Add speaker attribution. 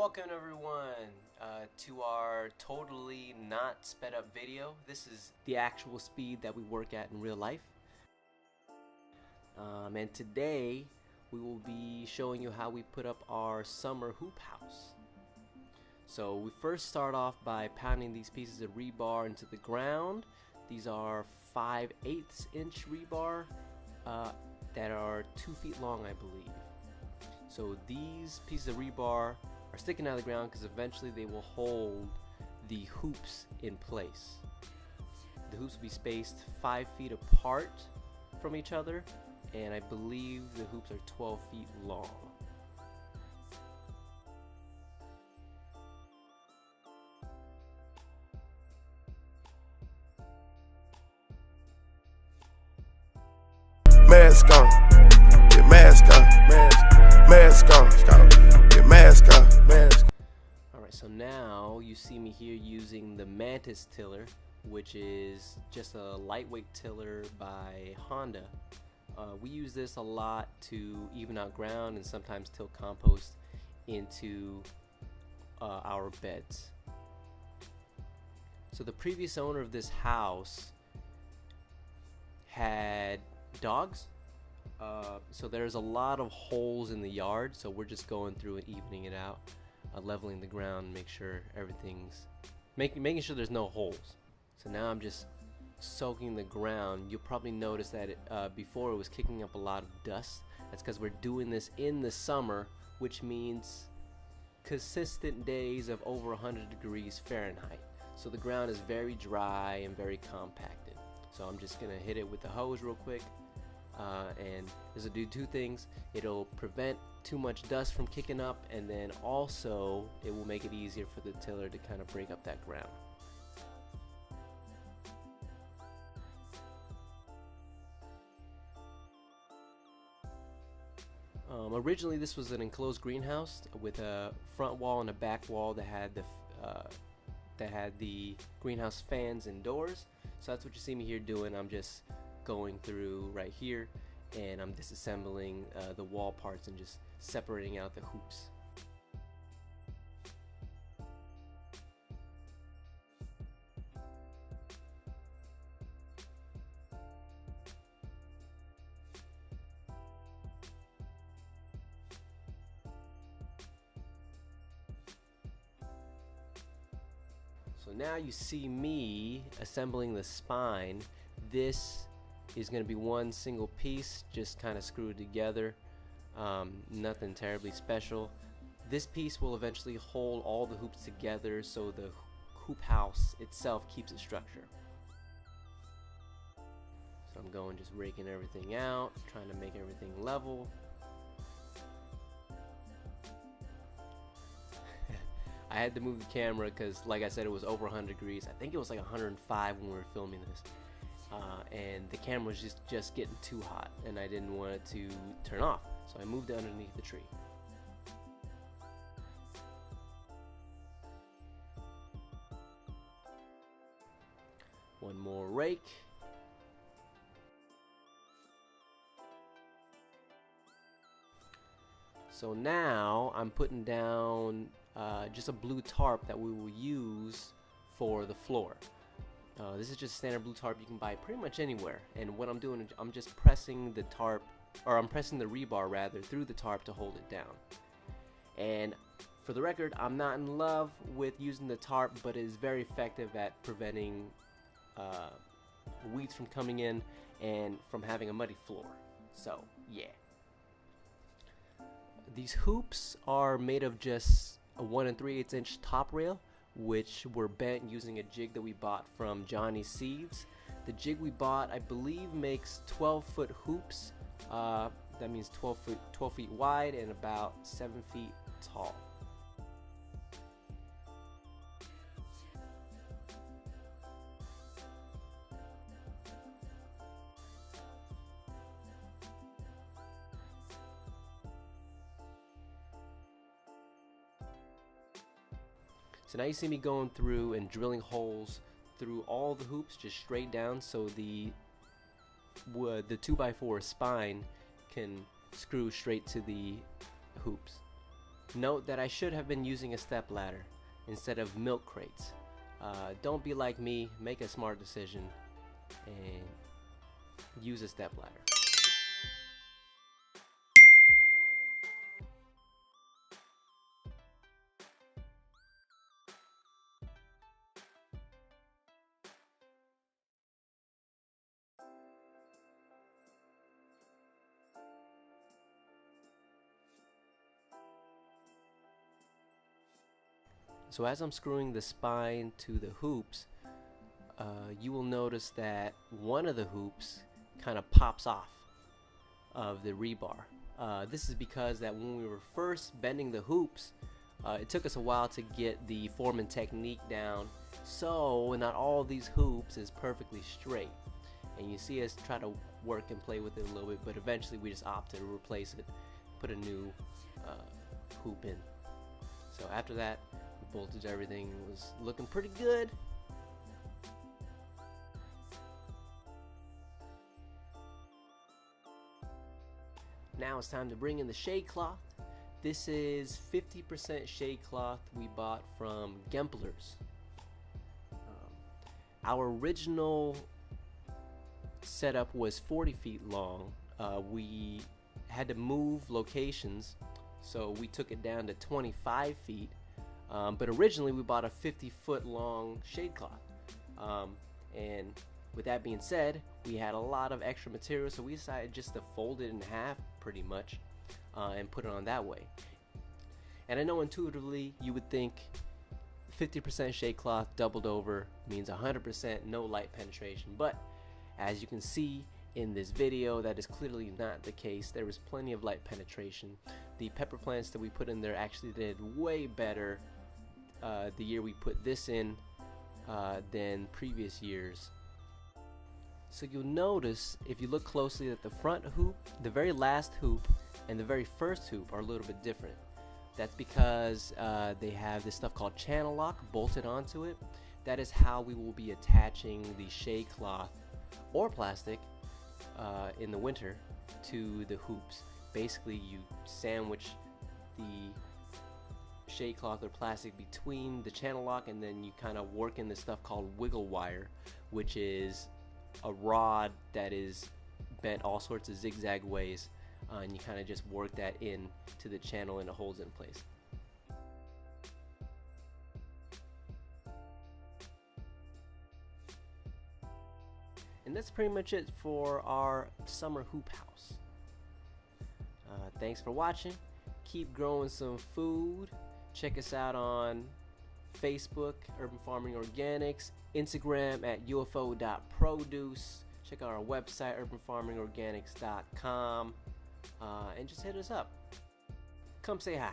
Speaker 1: Welcome everyone to our totally not sped up video. This is the actual speed that we work at in real life. And today we will be showing you how we put up our summer hoop house. So we first start off by pounding these pieces of rebar into the ground. These are 5/8 inch rebar that are 2 feet long, I believe. So these pieces of rebar are sticking out of the ground because eventually they will hold the hoops in place. The hoops will be spaced 5 feet apart from each other, and I believe the hoops are 12 feet long.
Speaker 2: Mask on, get mask on, mask on, get mask on, mask.
Speaker 1: Alright, so now you see me here using the Mantis tiller, which is just a lightweight tiller by Honda. We use this a lot to even out ground and sometimes till compost into our beds. So the previous owner of this house had dogs, so there's a lot of holes in the yard, so we're just going through and evening it out, leveling the ground, make sure everything's making sure there's no holes. So now I'm just soaking the ground. You'll probably notice that before it was kicking up a lot of dust. That's because we're doing this in the summer, which means consistent days of over 100 degrees Fahrenheit. So the ground is very dry and very compacted. So I'm just gonna hit it with the hose real quick, and this will do two things. It'll prevent too much dust from kicking up, and then also it will make it easier for the tiller to kind of break up that ground. Originally this was an enclosed greenhouse with a front wall and a back wall that had the greenhouse fans indoors. So that's what you see me here doing. I'm just going through right here and I'm disassembling the wall parts and just separating out the hoops. So now you see me assembling the spine. This is going to be one single piece, just kind of screwed together. Nothing terribly special. This piece will eventually hold all the hoops together, so the hoop house itself keeps its structure. So I'm going just raking everything out, trying to make everything level. I had to move the camera because, like I said, it was over 100 degrees. I think it was like 105 when we were filming this. And the camera was just getting too hot, and I didn't want it to turn off. So I moved it underneath the tree. One more rake. So now I'm putting down just a blue tarp that we will use for the floor. This is just standard blue tarp you can buy pretty much anywhere. And what I'm doing, I'm just pressing the tarp, or I'm pressing the rebar rather, through the tarp to hold it down. And for the record, I'm not in love with using the tarp, but it is very effective at preventing weeds from coming in and from having a muddy floor. So yeah. These hoops are made of just a 1 3/8 inch top rail, which were bent using a jig that we bought from Johnny Seeds. The jig we bought, I believe, makes 12-foot hoops. That means 12 feet wide and about 7 feet tall. So now you see me going through and drilling holes through all the hoops just straight down, so the 2 by 4 spine can screw straight to the hoops. Note that I should have been using a step ladder instead of milk crates. Don't be like me, make a smart decision and use a step ladder. So as I'm screwing the spine to the hoops, you will notice that one of the hoops kind of pops off of the rebar. This is because that when we were first bending the hoops, it took us a while to get the form and technique down, so not all these hoops is perfectly straight. And you see us try to work and play with it a little bit, but eventually we just opted to replace it, put a new hoop in. So after that, voltage, everything was looking pretty good. Now it's time to bring in the shade cloth. This is 50% shade cloth we bought from Gempler's. Our original setup was 40 feet long. We had to move locations, so we took it down to 25 feet. But originally we bought a 50-foot long shade cloth, and with that being said, we had a lot of extra material, so we decided just to fold it in half pretty much and put it on that way. And I know intuitively you would think 50% shade cloth doubled over means 100% no light penetration, but as you can see in this video, that is clearly not the case. There was plenty of light penetration. The pepper plants that we put in there actually did way better the year we put this in than previous years. So you'll notice if you look closely that the front hoop, the very last hoop, and the very first hoop are a little bit different. That's because they have this stuff called channel lock bolted onto it. That is how we will be attaching the shade cloth or plastic in the winter to the hoops. Basically, you sandwich the shade cloth or plastic between the channel lock, and then you kind of work in this stuff called wiggle wire, which is a rod that is bent all sorts of zigzag ways, and you kind of just work that in to the channel and it holds it in place. And that's pretty much it for our summer hoop house. Thanks for watching. Keep growing some food. Check us out on Facebook, Urban Farming Organics, Instagram at ufo.produce. Check out our website, urbanfarmingorganics.com, and just hit us up. Come say hi.